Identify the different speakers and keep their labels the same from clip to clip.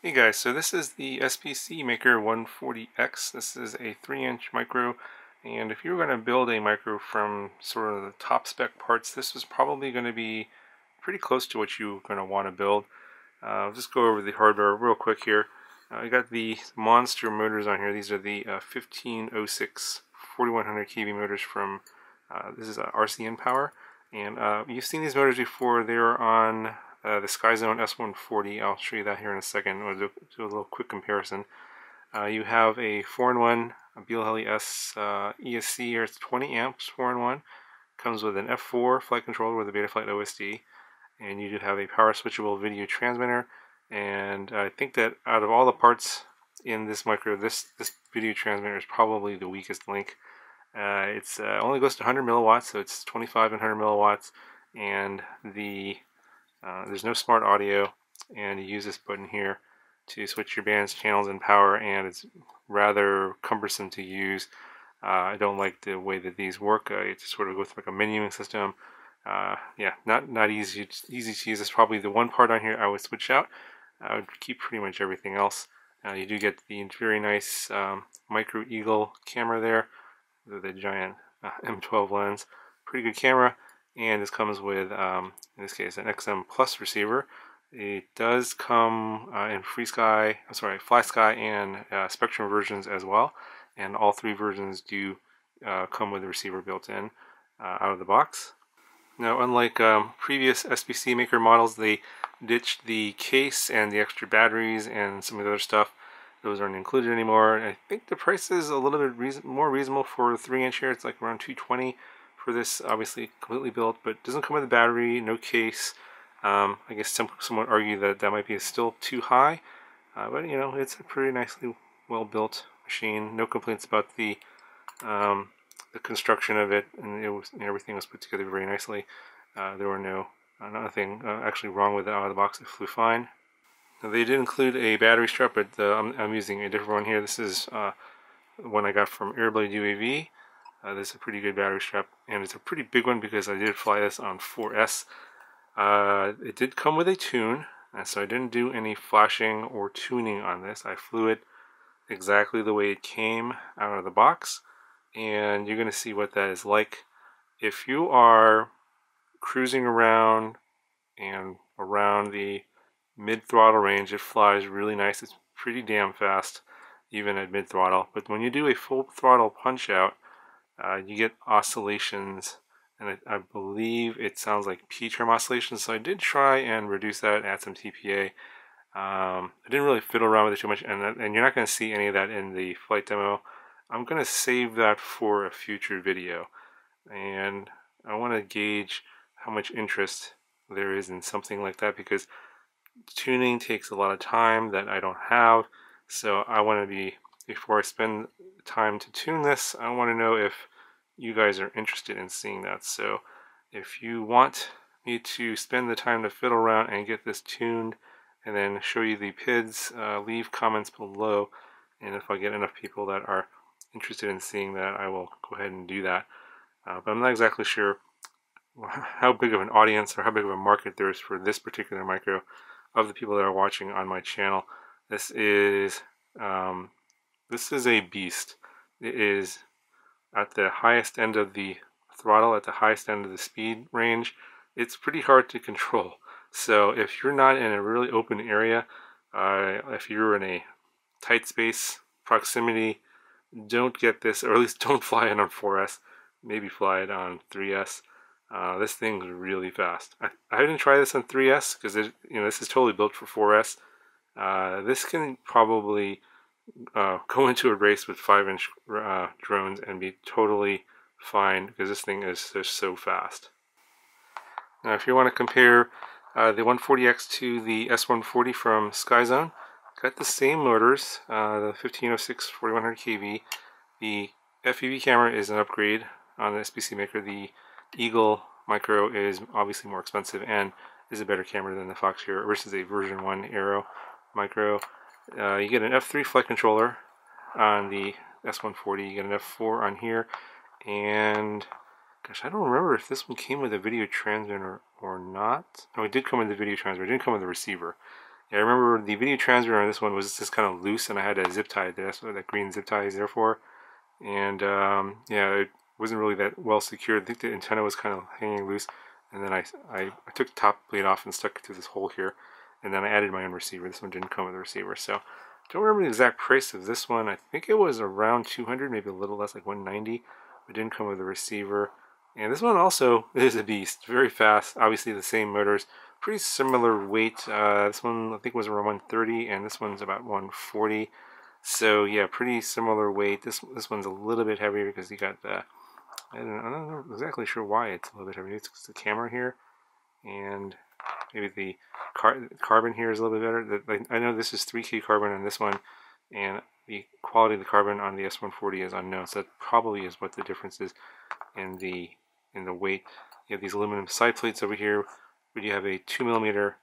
Speaker 1: Hey guys, so this is the SPC Maker 140X. This is a 3-inch micro, and if you were going to build a micro from sort of the top spec parts, this was probably going to be pretty close to what you're going to want to build. I'll just go over the hardware real quick here. You got the monster motors on here. These are the 1506 4100 kV motors from, this is RCN Power, and you've seen these motors before. They're on the SkyZone S140. I'll show you that here in a second. We'll do a little quick comparison. You have a 4-in-1 BLHeli-S ESC here. It's 20 amps, 4-in-1. Comes with an F4 flight controller with a Betaflight OSD. And you do have a power switchable video transmitter. And I think that out of all the parts in this micro, this video transmitter is probably the weakest link. It's only goes to 100 milliwatts, so it's 25 and 100 milliwatts. And there's no smart audio, and you use this button here to switch your band's channels and power, and it's rather cumbersome to use. I don't like the way that these work. It just sort of goes like a menuing system. Yeah, not easy to use. It's probably the one part on here I would switch out. I would keep pretty much everything else. You do get the very nice micro eagle camera there, the giant M12 lens. Pretty good camera. And this comes with, in this case, an XM Plus receiver. It does come in FlySky and Spectrum versions as well, and all three versions do come with a receiver built in out of the box. Now, unlike previous SPC Maker models, they ditched the case and the extra batteries and some of the other stuff. Those aren't included anymore. I think the price is a little bit more reasonable for the 3-inch here. It's like around $220 for this, obviously completely built, but it doesn't come with a battery, no case. I guess someone would argue that that might be still too high, but you know, it's a pretty nicely well built machine. No complaints about the construction of it, and everything was put together very nicely. There were nothing actually wrong with it out of the box. It flew fine. Now, they did include a battery strap, but I'm using a different one here. This is one I got from Airblade UAV. This is a pretty good battery strap, and it's a pretty big one because I did fly this on 4S. It did come with a tune, and so I didn't do any flashing or tuning on this. I flew it exactly the way it came out of the box, and you're going to see what that is like. If you are cruising around and around the mid-throttle range, it flies really nice. It's pretty damn fast, even at mid-throttle. But when you do a full throttle punch out, you get oscillations, and I believe it sounds like P-term oscillations, so I did try and reduce that and add some TPA. I didn't really fiddle around with it too much, and you're not going to see any of that in the flight demo. I'm going to save that for a future video, and I want to gauge how much interest there is in something like that, because tuning takes a lot of time that I don't have, so I want to be, before I spend time to tune this, I want to know if you guys are interested in seeing that. So if you want me to spend the time to fiddle around and get this tuned and then show you the PIDs, leave comments below, and if I get enough people that are interested in seeing that, I will go ahead and do that. But I'm not exactly sure how big of an audience or how big of a market there is for this particular micro of the people that are watching on my channel. This is a beast. It is at the highest end of the throttle, at the highest end of the speed range. It's pretty hard to control. So if you're not in a really open area, if you're in a tight space proximity, don't get this, or at least don't fly it on 4S. Maybe fly it on 3S. This thing's really fast. I didn't try this on 3S because this is totally built for 4S. This can probably go into a race with 5-inch drones and be totally fine, because this thing is just so fast. Now, if you want to compare the 140X to the S140 from SkyZone, got the same motors, the 1506 4100 kV. The FPV camera is an upgrade on the SPC Maker. The Eagle Micro is obviously more expensive and is a better camera than the Fox Hero, which is a version 1 Aero Micro. You get an F3 flight controller on the S140, you get an F4 on here, and gosh, I don't remember if this one came with a video transmitter or not. No, it did come with the video transmitter, it didn't come with a receiver. Yeah, I remember the video transmitter on this one was just kind of loose, and I had a zip tie. That's what that green zip tie is there for. And yeah, it wasn't really that well secured. I think the antenna was kind of hanging loose, and then I took the top plate off and stuck it through this hole here, and then I added my own receiver. This one didn't come with a receiver, so don't remember the exact price of this one. I think it was around 200, maybe a little less, like 190. It didn't come with a receiver. And this one also is a beast, very fast. Obviously the same motors, pretty similar weight. This one I think was around 130, and this one's about 140. So yeah, pretty similar weight. This one's a little bit heavier because you got the, I'm not exactly sure why it's a little bit heavier. It's the camera here, and maybe the carbon here is a little bit better. I know this is 3K carbon on this one, and the quality of the carbon on the S140 is unknown. So that probably is what the difference is in the weight. You have these aluminum side plates over here, but you have a 2mm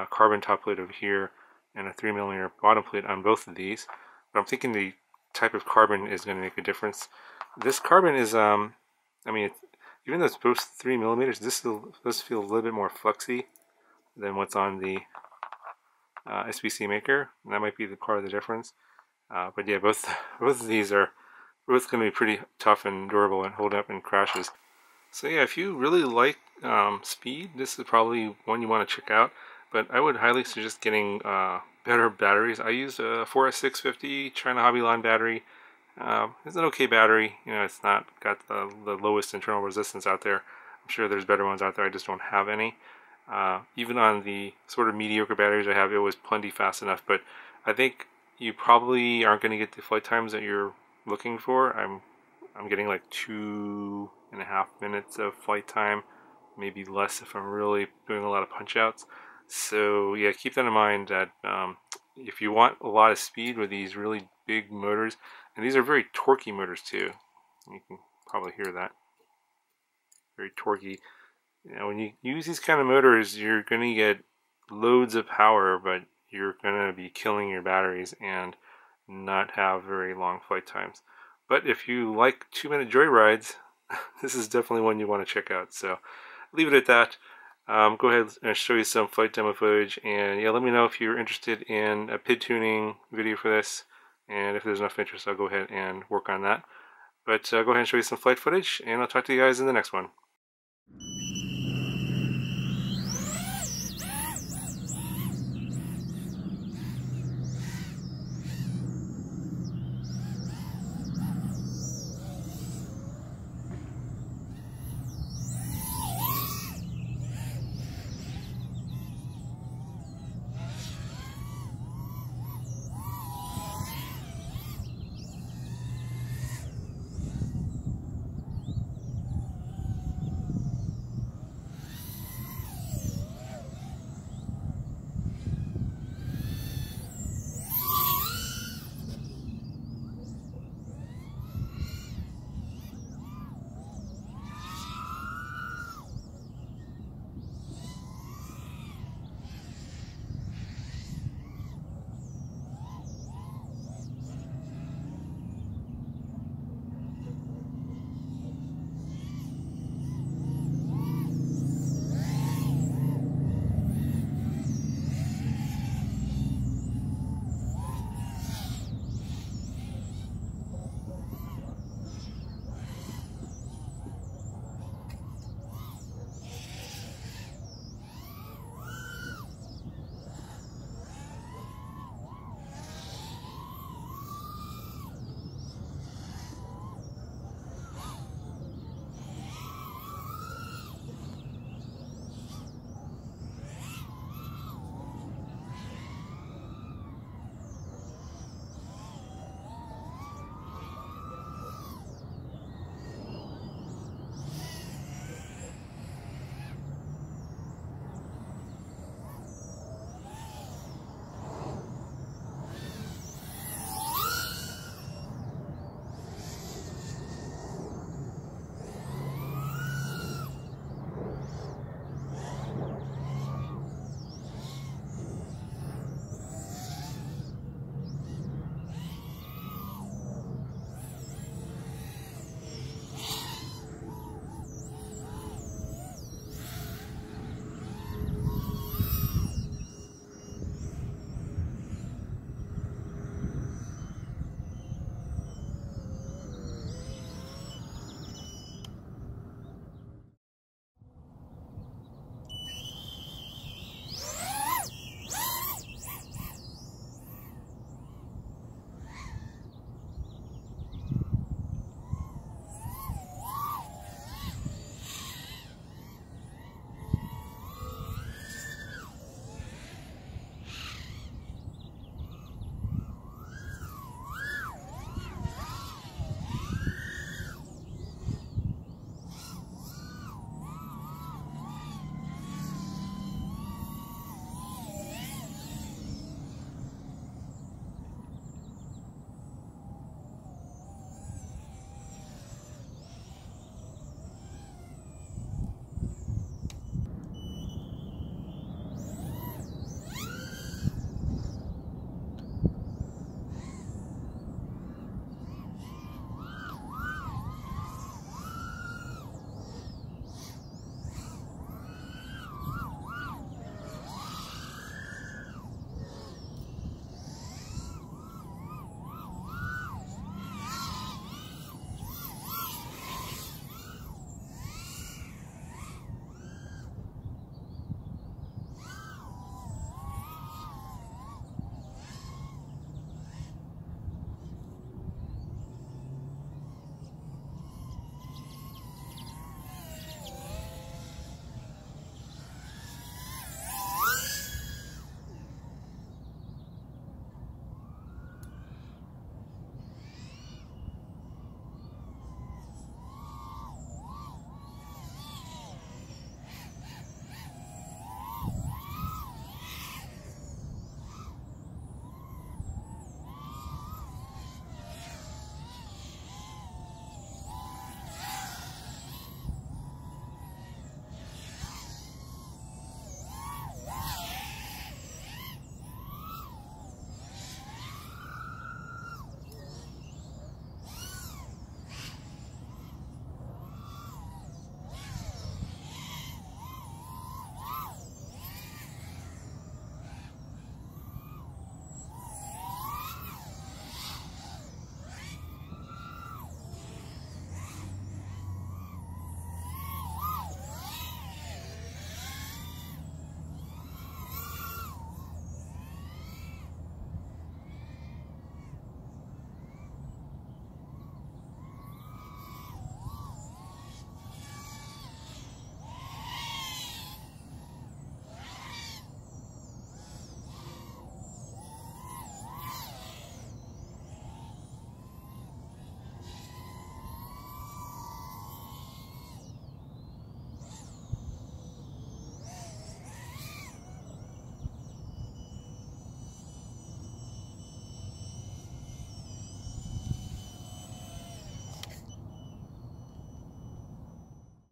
Speaker 1: carbon top plate over here, and a 3mm bottom plate on both of these. But I'm thinking the type of carbon is going to make a difference. This carbon is, I mean, even though it's both 3mm, this does feel a little bit more flexy than what's on the SPC maker. And that might be the part of the difference. But yeah, both of these are both going to be pretty tough and durable and hold up in crashes. So yeah, if you really like speed, this is probably one you want to check out. But I would highly suggest getting better batteries. I use a 4S650 China Hobbyline battery. It's an okay battery. You know, it's not got the lowest internal resistance out there. I'm sure there's better ones out there. I just don't have any. Even on the sort of mediocre batteries I have, it was plenty fast enough. But I think you probably aren't going to get the flight times that you're looking for. I'm getting like 2.5 minutes of flight time, maybe less if I'm really doing a lot of punch outs. So yeah, keep that in mind that if you want a lot of speed with these really big motors, and these are very torquey motors too. You can probably hear that. Very torquey. You know, when you use these kind of motors, you're going to get loads of power, but you're going to be killing your batteries and not have very long flight times. But if you like 2-minute joyrides, this is definitely one you want to check out. So leave it at that. Go ahead and show you some flight demo footage, and yeah, let me know if you're interested in a PID tuning video for this, and if there's enough interest, I'll go ahead and work on that. But go ahead and show you some flight footage, and I'll talk to you guys in the next one.